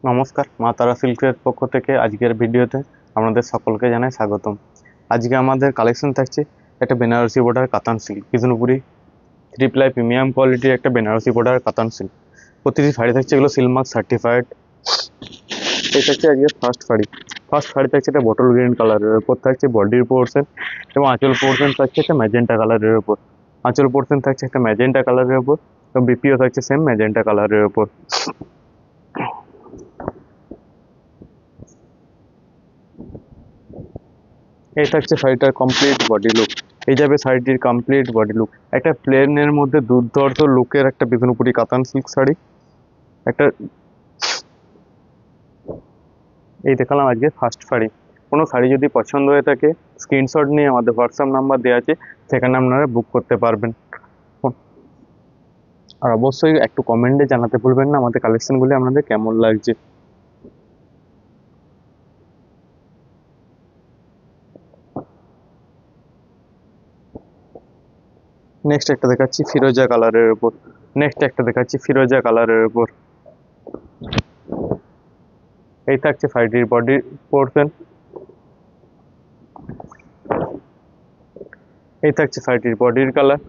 নমস্কার, মা তারা সিল্কের পক্ষ থেকে আজকের ভিডিওতে আপনাদের সকলকে জানাই স্বাগতম। আজকে আমাদের কালেকশন থাকছে একটা বেনারসি বর্ডার কাতান silk, Bishnupuri three ply premium কোয়ালিটির একটা বেনারসি বর্ডার কাতান সিল্ক। প্রতিটি শাড়ি থাকছে এগুলো সিলমার্ক সার্টিফাইড। এই থাকছে আজকে ফার্স্ট শাড়ি থাকছে একটা বটল গ্রিন কালারের উপর, থাকছে বডির পোর্শন এবং আঁচল পোর্শন থাকছে একটা ম্যাজেন্টা কালারের উপর। আঁচল পোর্শন থাকছে একটা ম্যাজেন্টা কালারের উপর এবং বিপিও থাকছে সেম ম্যাজেন্টা কালারের উপর। এই থাকছে শাড়িটার কমপ্লিট বডি লুক। এই যাবে শাড়িটির কমপ্লিট বডি লুক। একটা প্লেনের মধ্যে দুর্ধর্ষ লুকের একটা বিষ্ণুপুরি কাতান সিল্ক শাড়ি। একটা এই দেখালাম আজকে ফার্স্ট শাড়ি। কোনো শাড়ি যদি পছন্দ হয়ে থাকে স্ক্রিনশট নিয়ে আমাদের হোয়াটসঅ্যাপ নাম্বার দেওয়া আছে, সেখানে আপনারা বুক করতে পারবেন। আর অবশ্যই একটু কমেন্টে জানাতে ভুলবেন না আমাদের কালেকশনগুলি আপনাদের কেমন লাগছে। নেক্সট একটা দেখাচ্ছি ফিরোজা কালারের উপর। এই থাকছে শাড়িটির বডি পোর্শন। এই থাকছে শাড়িটির বডির কালার।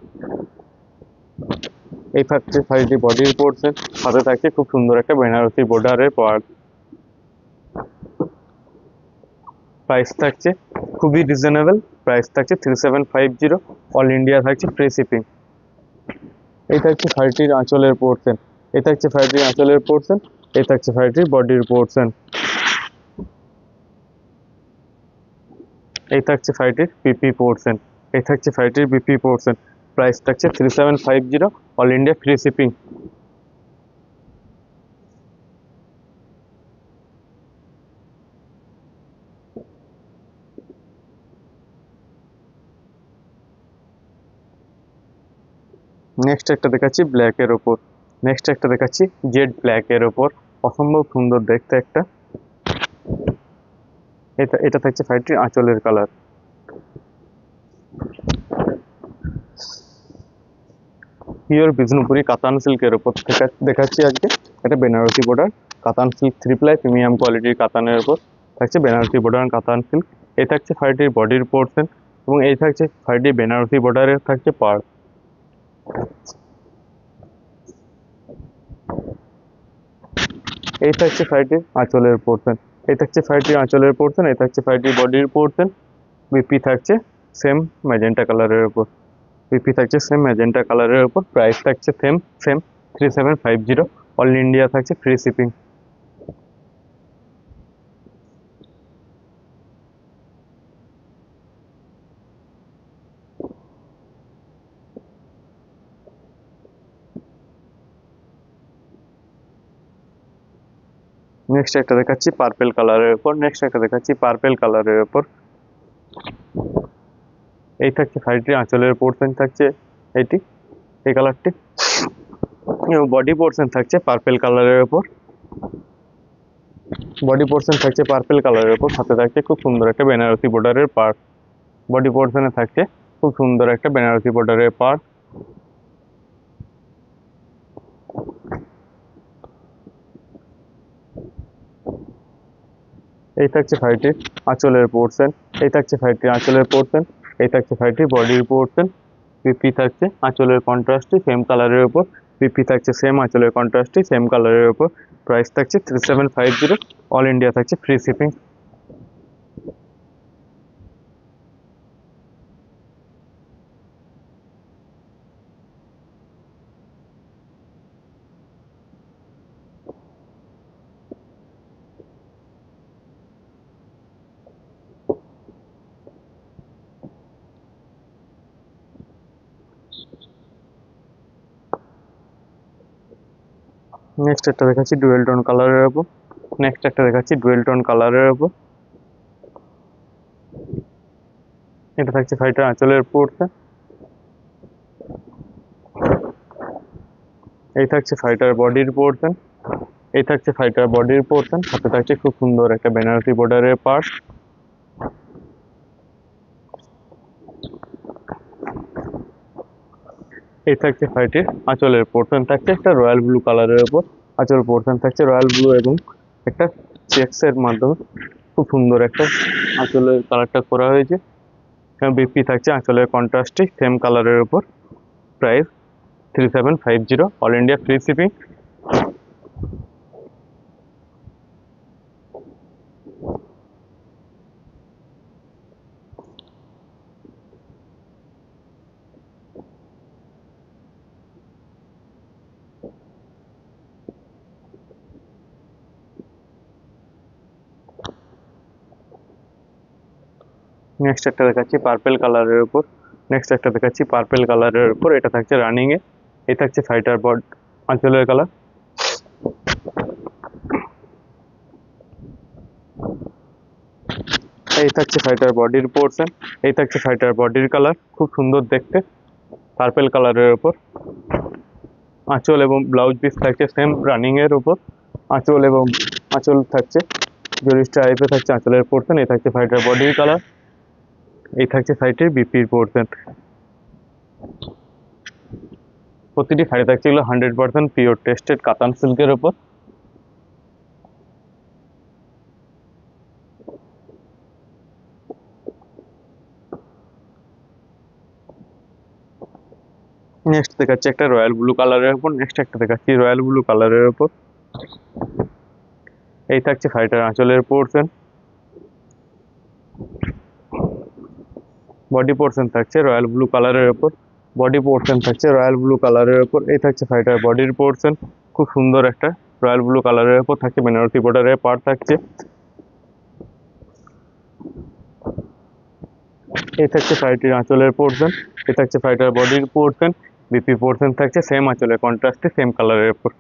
এই থাকছে শাড়িটির বডির পোর্শন। সাথে থাকছে খুব সুন্দর একটা বেনারসি বর্ডারের পাড়। প্রাইস থাকছে খুবই রিজনেবল, প্রাইস থাকছে 3750। অল ইন্ডিয়া থাকছে ফ্রি শিপিং। এই থাকছে শাড়িটির আঁচলের পোর্শন। এই থাকছে শাড়িটির আঁচলের পোর্শন। এই থাকছে শাড়িটির বডির পোর্শন। এই থাকছে শাড়িটির বিপি পোর্শন। এই থাকছে শাড়িটির বিপি পোর্শন। প্রাইস থাকছে 3750। All India free shipping. Next একটা দেখাচ্ছি ব্ল্যাকের ওপর। জেড ব্ল্যাকের ওপর। অসম্ভব সুন্দর দেখতে একটা। এটা থাকছে শাড়িটির আঁচলের কালার। পিওর বিষ্ণুপুরি কাতান সিল্কের ওপর থেকে দেখাচ্ছি আজকে একটা বেনারসি বর্ডার কাতান সিল্ক থ্রি প্লাই প্রিমিয়াম কোয়ালিটির কাতানের ওপর থাকছে বেনারসি বর্ডার কাতান সিল্ক। এই থাকছে শাড়িটির বডির পোর্শন এবং এই থাকছে শাড়িটির বেনারসি বর্ডারের থাকছে পাড়। এই থাকছে শাড়িটির আঁচলের পোর্শন। এই থাকছে শাড়িটির বডির পোর্শন। বিপি থাকছে সেম ম্যাজেন্টা কালারের উপর। প্রাইস থাকছে সেম 3750। অল ইন্ডিয়া থাকছে ফ্রি শিপিং। নেক্সট একটা দেখাচ্ছি পার্পেল কালারের উপর। এই থাকছে শাড়িটির আঁচলের পোর্শন থাকছে এইটি, এই কালারটি। এবং বডি পোর্শন থাকছে পার্পেল কালারের উপর। সাথে থাকছে খুব সুন্দর একটা বেনারসি বর্ডারের পাড়। বডি পোর্শনে থাকছে খুব সুন্দর একটা বেনারসি বর্ডারের পাড়। এই থাকছে শাড়িটির আঁচলের পোর্শন। এই থাকছে শাড়িটির বডির পোর্শন। পিপি থাকছে আঁচলের কন্ট্রাস্টে সেম কালারের উপর। প্রাইস থাকছে 3750। অল ইন্ডিয়া থাকছে ফ্রি শিপিং। নেক্সট একটা দেখাচ্ছি ডুয়েল টোন কালারের উপর। এটা থাকছে শাড়িটার আঁচলের পোর্শন। এই থাকছে শাড়িটার বডির পোর্শন। সাথে থাকছে খুব সুন্দর একটা বেনারসি বর্ডারের পার্ট। এই থাকছে শাড়িটির আঁচলের পোর্শন থাকছে একটা রয়্যাল ব্লু কালারের উপর। আঁচল পোর্শন থাকছে রয়্যাল ব্লু এবং একটা চেক্সের মাধ্যমে খুব সুন্দর একটা আঁচলের কালারটা করা হয়েছে। বিপি থাকছে আঁচলের কন্ট্রাস্টে সেম কালারের উপর। Price 3750, all India free shipping. Next একটা দেখাচ্ছি পার্পেল কালারের উপর। এটা থাকছে রানিং এ। এই থাকছে ফাইটার বড আঁচলের কালার। এই থাকছে ফাইটার বডির পোর্শন। এই থাকছে ফাইটার বডির কালার, খুব সুন্দর দেখতে, পার্পেল কালারের উপর। আঁচল এবং ব্লাউজ পিস থাকছে সেম রানিং এর উপর। আঁচল থাকছে জরি স্ট্রাইপে থাকছে আঁচলের পোর্শন। এই থাকছে ফাইটার বডির কালার। এই থাকছে সাইটের বিপির পোর্শন। প্রতিটি শাড়ি থাকছে এগুলো 100% পিওর টেস্টেড কাতান সিল্কের উপর। নেক্সট দেখাচ্ছি একটা রয়্যাল ব্লু কালারের উপর। এই থাকছে শাড়িটার আঁচলের পোর্শন। বডি পোর্শন থাকছে রয়্যাল ব্লু কালারের উপর। এই থাকছে শাড়িটার বডির পোর্শন। খুব সুন্দর একটা রয়্যাল ব্লু কালারের উপর থাকছে বেনারসি বর্ডারের পাড় থাকছে। এই থাকছে শাড়িটির আঁচলের পোর্শন। এই থাকছে শাড়িটার বডির পোর্শন। বিপি পোর্শন থাকছে সেম আঁচলের কন্ট্রাস্টে সেম কালারের উপর।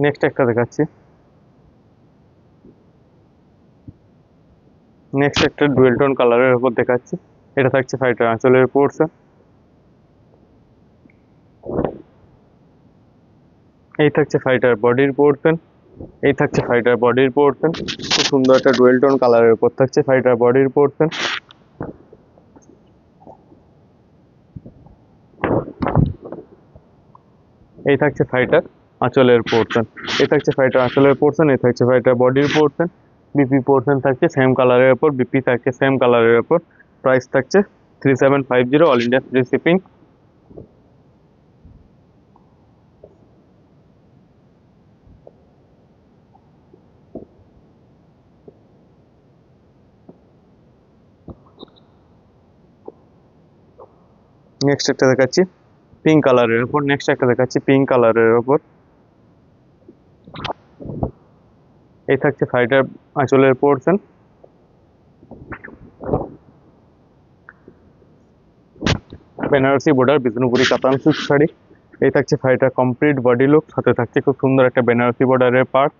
নেক্সট একটা দেখাচ্ছি। নেক্সট একটা ডুয়েল টোন কালারের উপর দেখাচ্ছি। এটা থাকছে শাড়িটার আঁচলের পোর্শন। এই থাকছে শাড়িটার বডির পোর্শন। খুব সুন্দর একটা ডুয়েল টোন কালারের উপর থাকছে শাড়িটার বডির পোর্শন। এই থাকছে শাড়িটার আঁচলের পোর্শন। এই থাকছে শাড়িটার বডির পোর্শন। বিপি পোর্শন থাকছে সেম কালারের উপর। প্রাইস থাকছে 3750, all India free shipping. Next একটা দেখাচ্ছি পিঙ্ক কালারের উপর। এই থাকছে শাড়িটার আঁচলের portion. Banarasi border Bishnupuri katan silk sari. এই থাকছে শাড়িটার কমপ্লিট বডি লুক, সাথে থাকছে খুব সুন্দর একটা বেনারসি বর্ডারের পার্ট।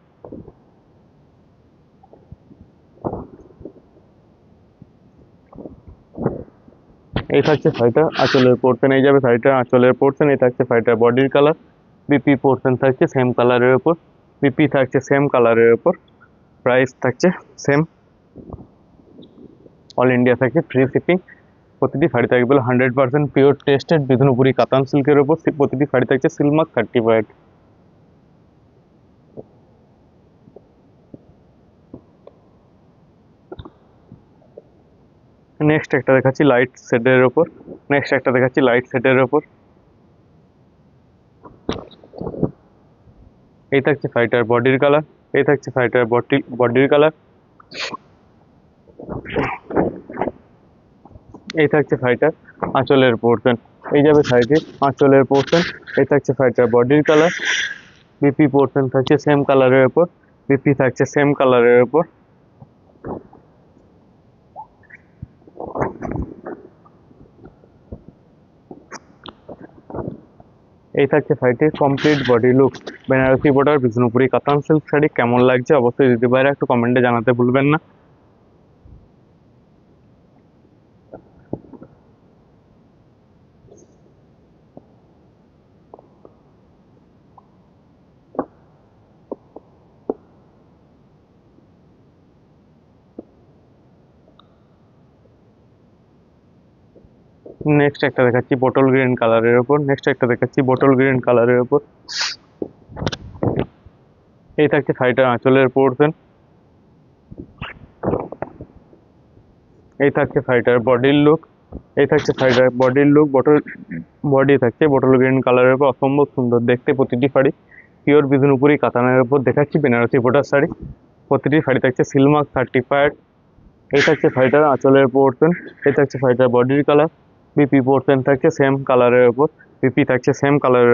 এই থাকছে শাড়িটার আঁচলের পোর্শন। এই থাকছে শাড়িটার বডির কালার। বিপি পোর্শন থাকছে সেম কালারের উপর। প্রাইস থাকছে সেম, অল ইন্ডিয়া থাকছে ফ্রি শিপিং। প্রতিটি শাড়ি থাকবে 100% পিওর টেস্টেড বিষ্ণুপুরি কাতান সিল্কের উপর। প্রতিটি শাড়ি থাকছে সিলমার্ক সার্টিফাইড। নেক্সট একটা দেখাচ্ছি লাইট শেডের ওপর। এই থাকছে শাড়িটার বডির কালার। এই থাকছে শাড়িটার আঁচলের পোর্শন। এই যাবে শাড়িটির আঁচলের পোর্শন। এই থাকছে শাড়িটার বডির কালার। বিপি পোর্শন থাকছে সেম কালারের উপর। এই থাকছে শাড়িটির complete body look. Banarasi border Bishnupuri katan silk sari কেমন লাগছে অবশ্যই দিদি ভাইরা একটু কমেন্টে জানাতে ভুলবেন না। নেক্সট একটা দেখাচ্ছি বটল গ্রিন কালারের উপর। এই থাকছে শাড়িটার আঁচলের পোর্শন। এই থাকছে শাড়িটার বডির লুক। বডি থাকছে বটল গ্রিন কালারের উপর, অসম্ভব সুন্দর দেখতে প্রতিটি শাড়ি। পিওর বিষ্ণুপুরি কাতানের উপর দেখাচ্ছি বেনারসি বোর্ডার শাড়ি। প্রতিটি শাড়ি থাকছে সিলমার্ক সার্টিফাইড। এই থাকছে শাড়িটার আঁচলের পোর্শন। এই থাকছে শাড়িটার বডির কালার। বিপি পোর্শন থাকছে সেম কালারের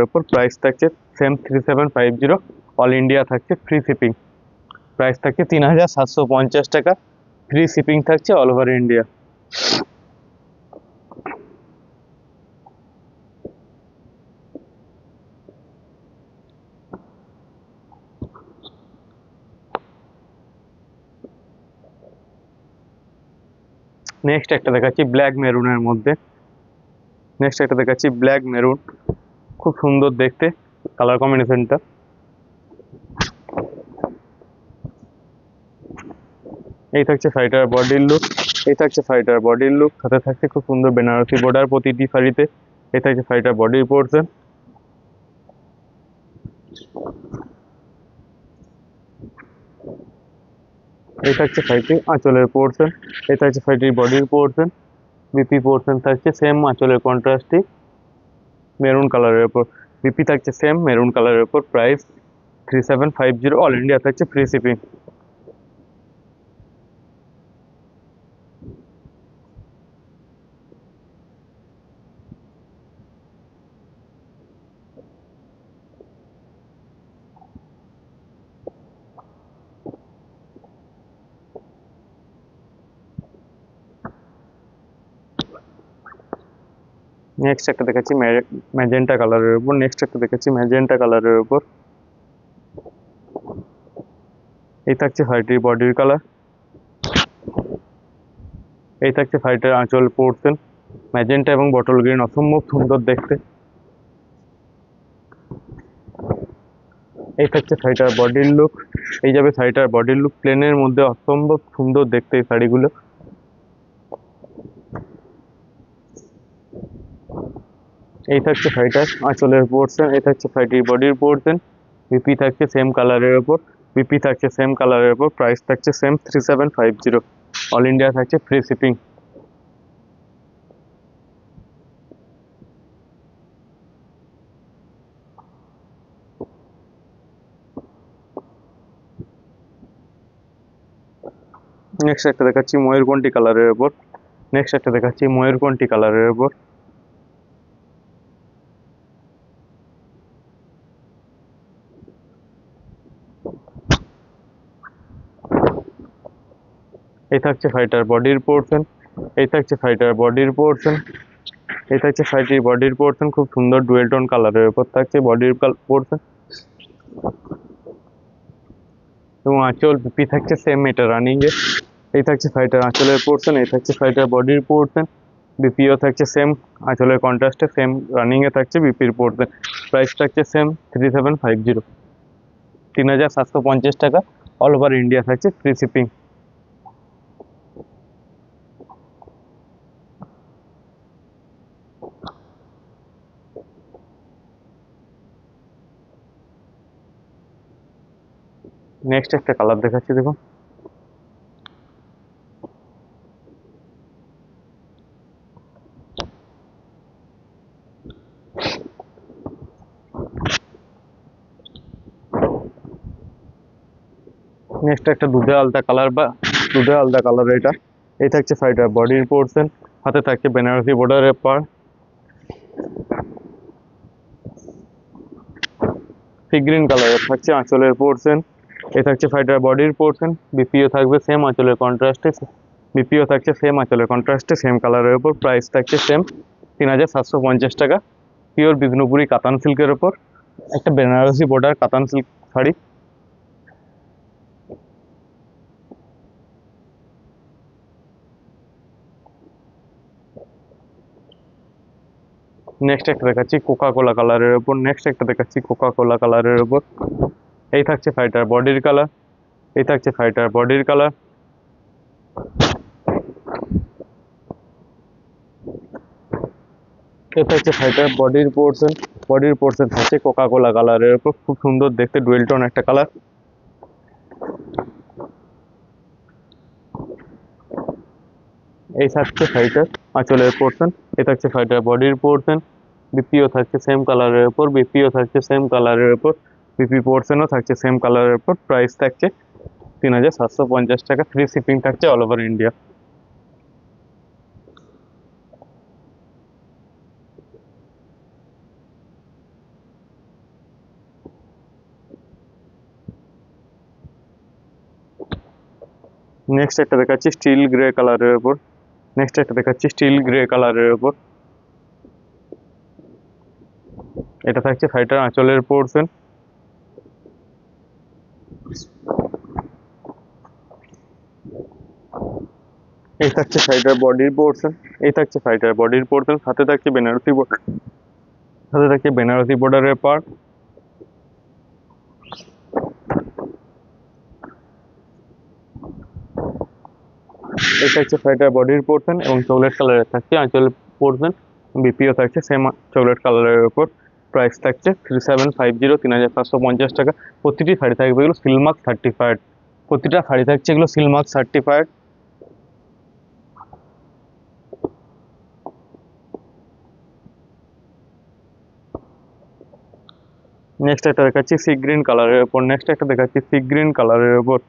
উপর। প্রাইস থাকছে সেম 3750। অল ইন্ডিয়া থাকছে ফ্রি শিপিং। প্রাইস থাকছে 3750 টাকা। ফ্রি শিপিং থাকছে অল ওভার ইন্ডিয়া। নেক্সট একটা দেখাচ্ছি ব্ল্যাক মেরুনের মধ্যে। খুব সুন্দর দেখতে কালার কম্বিনেশনটা। এই থাকছে শাড়িটার বডির লুক। সাথে থাকছে খুব সুন্দর বেনারসি বর্ডার প্রতিটি শাড়িতে। এই থাকছে শাড়িটার বডির পোর্শন। এই থাকছে শাড়িটির আঁচলের পোর্শন। এই থাকছে শাড়িটির বডির পোর্শন। বিপি পোর্শন থাকছে সেম আঁচলের কন্ট্রাস্টে মেরুন কালারের উপর। বিপি থাকছে সেম মেরুন কালারের উপর। প্রাইস 3750। অল ইন্ডিয়া থাকছে ফ্রি শিপিং। নেক্সট একটা দেখাচ্ছি ম্যাজেন্টা কালারের উপর। এই থাকছে শাড়িটির বডির কালার। এই থাকছে শাড়িটার আঁচল পোর্শন। ম্যাজেন্টা এবং বটল গ্রিন, অসম্ভব সুন্দর দেখতে। এই থাকছে শাড়িটার বডির লুক। প্লেনের মধ্যে অসম্ভব সুন্দর দেখতে এই শাড়িগুলো। এই থাকছে শাড়িটার আঁচলের পোর্শন। এই থাকছে শাড়িটির বডির পোর্শন। বিপি থাকছে সেম কালারের উপর। প্রাইস থাকছে সেম 3750। অল ইন্ডিয়া থাকছে ফ্রি শিপিং। নেক্সট একটা দেখাচ্ছি ময়ূরকণ্ঠী কালারের উপর। এই থাকছে শাড়িটার বডির পোর্শন। খুব সুন্দর ডুয়েল টোন কালারের উপর থাকছে বডির পোর্শন এবং আঁচল বিপি থাকছে সেম এটা রানিং এ। এই থাকছে শাড়িটার আঁচলের পোর্শন। এই থাকছে শাড়িটার বডির পোর্শন। বিপিও থাকছে সেম আঁচলের কন্ট্রাস্টে সেম রানিং এ থাকছে বিপির পোর্শন। প্রাইস থাকছে সেম 3750। 3750 টাকা। অল ওভার ইন্ডিয়া থাকছে ফ্রি শিপিং। নেক্সট একটা কালার দেখাচ্ছি, দেখুন। নেক্সট একটা দুধে আলতা কালার এটা। এই থাকছে শাড়িটার বডির পোর্শন। হাতে থাকছে বেনারসি বর্ডারের পার। সি গ্রিন কালারের থাকছে আঁচলের পোর্শন। এই থাকছে শাড়িটার বডির পোর্শন। বিপিও থাকবে সেম আঁচলের কন্ট্রাস্টে সেম কালারের উপর। প্রাইস থাকছে সেম 3750 টাকা। পিওর বিষ্ণুপুরি কাতান সিল্কের উপর একটা বেনারসি বর্ডার কাতান সিল্ক শাড়ি। নেক্সট একটা দেখাচ্ছি কোকা কোলা কালারের উপর। এই থাকছে শাড়িটার বডির কালার। এটা হচ্ছে ফাইটার বডির পোর্শন থাকছে কোকা কোলা কালারের উপর, খুব সুন্দর দেখতে ডুয়েল টোন একটা কালার। এই থাকছে ফাইটার আঁচলের পোর্শন, এটা হচ্ছে ফাইটার বডির পোর্শন। বিপিও থাকছে সেম কালারের উপর, বিপি পোর্শনও থাকছে সেম কালারের উপর। প্রাইস থাকছে 3750 টাকা, ফ্রি শিপিং থাকছে অল ওভার ইন্ডিয়া। নেক্সট একটা দেখাচ্ছি স্টিল গ্রে কালারের উপর, এটা থাকছে ফাইটার আঁচলের পোর্শন। এই থাকছে ফাইটার বডির পোর্শন, সাথে থাকছে বেনারসি বর্ডারের পার্ট। এটা হচ্ছে ফাইটার বডির পোর্শন এবং চকলেট কালারের থাকছে আঁচলের পোর্শন। বিপিও থাকছে সেম চকলেট কালারের উপর। প্রাইস থাকছে 3750 টাকা। প্রতিটা শাড়ি থাকছে এগুলো সিলমার্ক সার্টিফাইড। নেক্সট একটা দেখাচ্ছি সি গ্রিন কালারের উপর,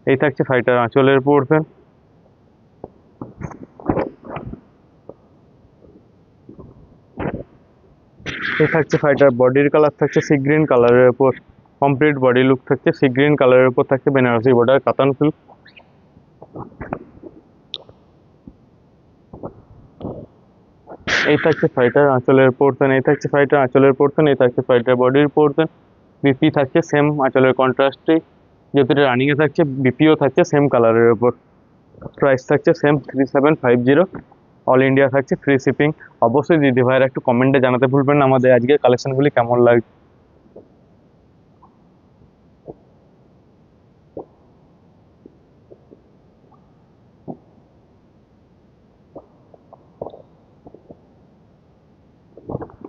এই থাকছে ফাইটার আঁচলের পোর্শন। এই থাকছে ফাইটার বডির কালার, থাকছে সি গ্রিন কালারের উপর। কমপ্লিট বডি লুক থাকছে সি গ্রিন কালারের উপর, থাকছে বেনারসি বর্ডার কাতান সিল্ক। এই থাকছে ফাইটার আঁচলের পোর্শন, এই থাকছে ফাইটার বডির পোর্শন। বিপি থাকছে সেম আঁচলের কন্ট্রাস্টে, যেহেতু এটা রানিং এ থাকছে বিপিও থাকছে সেম কালারের উপর। প্রাইস থাকছে সেম 3750, অল ইন্ডিয়া থাকছে ফ্রি শিপিং। অবশ্যই দিদি ভাইয়ের একটু কমেন্টে জানাতে ভুলবেন না আমাদের আজকের কালেকশনগুলি কেমন লাগছে।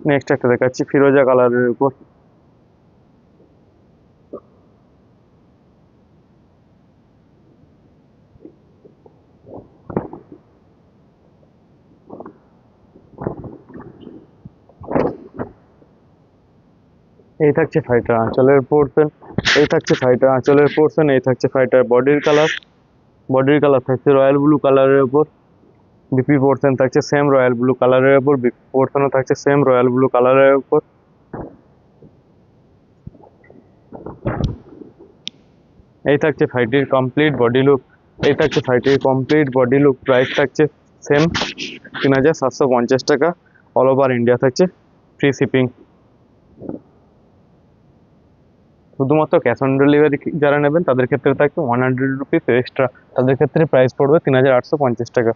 নেক্সট একটা দেখাচ্ছি ফিরোজা কালারের উপর, এই থাকছে ফাইটার আঁচলের পোর্শন, এই থাকছে ফাইটার বডির কালার থাকছে রয়্যাল ব্লু কালারের উপর। বিপি পোর্শন থাকছে সেম রয়্যাল ব্লু কালারের উপর, বিপি পোর্শনও থাকছে সেম রয়্যাল ব্লু কালারের উপর। এই থাকছে ফাইটির কমপ্লিট বডি লুক, প্রাইস থাকছে সেম 3750 টাকা, অল ওভার ইন্ডিয়া থাকছে ফ্রি শিপিং। শুধুমাত্র ক্যাশ অন ডেলিভারি যারা নেবেন তাদের ক্ষেত্রে থাকবে 100 রুপিস এক্সট্রা, তাদের ক্ষেত্রে প্রাইস পড়বে 3850 টাকা।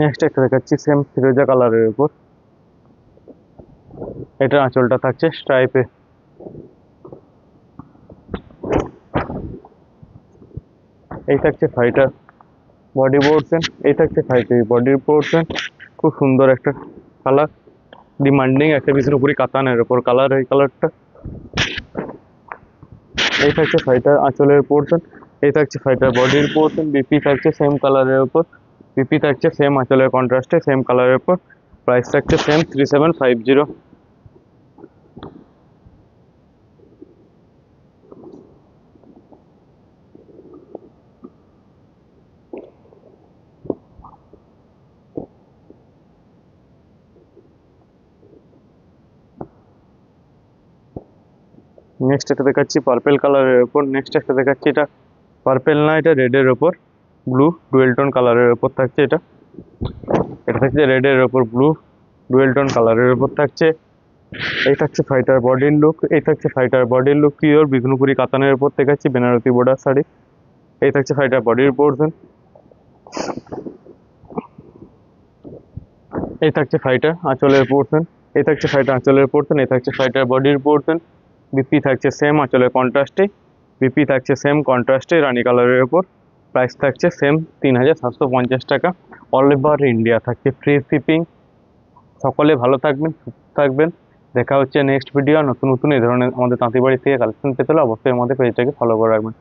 নেক্সট একটা দেখাচ্ছি সেম ফিরোজা কালারের উপর, এটা আঁচলটা থাকছে স্ট্রাইপে। এই থাকছে ফাইটার বডির পোর্শন, খুব সুন্দর একটা কালার, ডিমান্ডিং একটা পিসের উপরই কাতানের উপর কালার, এই কালারটা। এই থাকছে ফাইটার আঁচলের পোর্শন, এই থাকছে ফাইটার বডির পোর্শন। বিপি থাকছে সেম কালারের উপর, আঁচলের কন্ট্রাস্টে সেম কালারের উপর। প্রাইস থাকছে সেম 3750। নেক্সট একটা দেখাচ্ছি পার্পেল কালারের উপর, এটা পার্পেল না, এটা রেডের উপর ব্লু ডুয়েল টোন কালারের উপর থাকছে। এটা থাকছে রেডের উপর ব্লু ডুয়েল টোন কালারের উপর থাকছে। এই থাকছে ফাইটার বডির লুক, পিওর বিষ্ণুপুরি কাতানের উপর দেখাচ্ছি বেনারসি বর্ডার শাড়ি। এই থাকছে ফাইটার বডির পোর্শন, এই থাকছে ফাইটার আঁচলের পোর্শন, এই থাকছে ফাইটার বডির পোর্শন। বিপি থাকছে সেম আঁচলের কন্ট্রাস্টে, বিপি থাকছে সেম কন্ট্রাস্টে রানী কালারের ওপর। প্রাইস থাকছে সেম 3750 টাকা। অল ওভার ইন্ডিয়া থাকছে ফ্রি শিপিং। সকলে ভালো থাকবেন, সুস্থ থাকবেন। দেখা হচ্ছে নেক্সট ভিডিও। নতুন নতুন এই ধরনের আমাদের তাঁতিবাড়ি থেকে কালেকশন পেতে হলে অবশ্যই আমাদের পেজটাকে ফলো করে রাখবেন।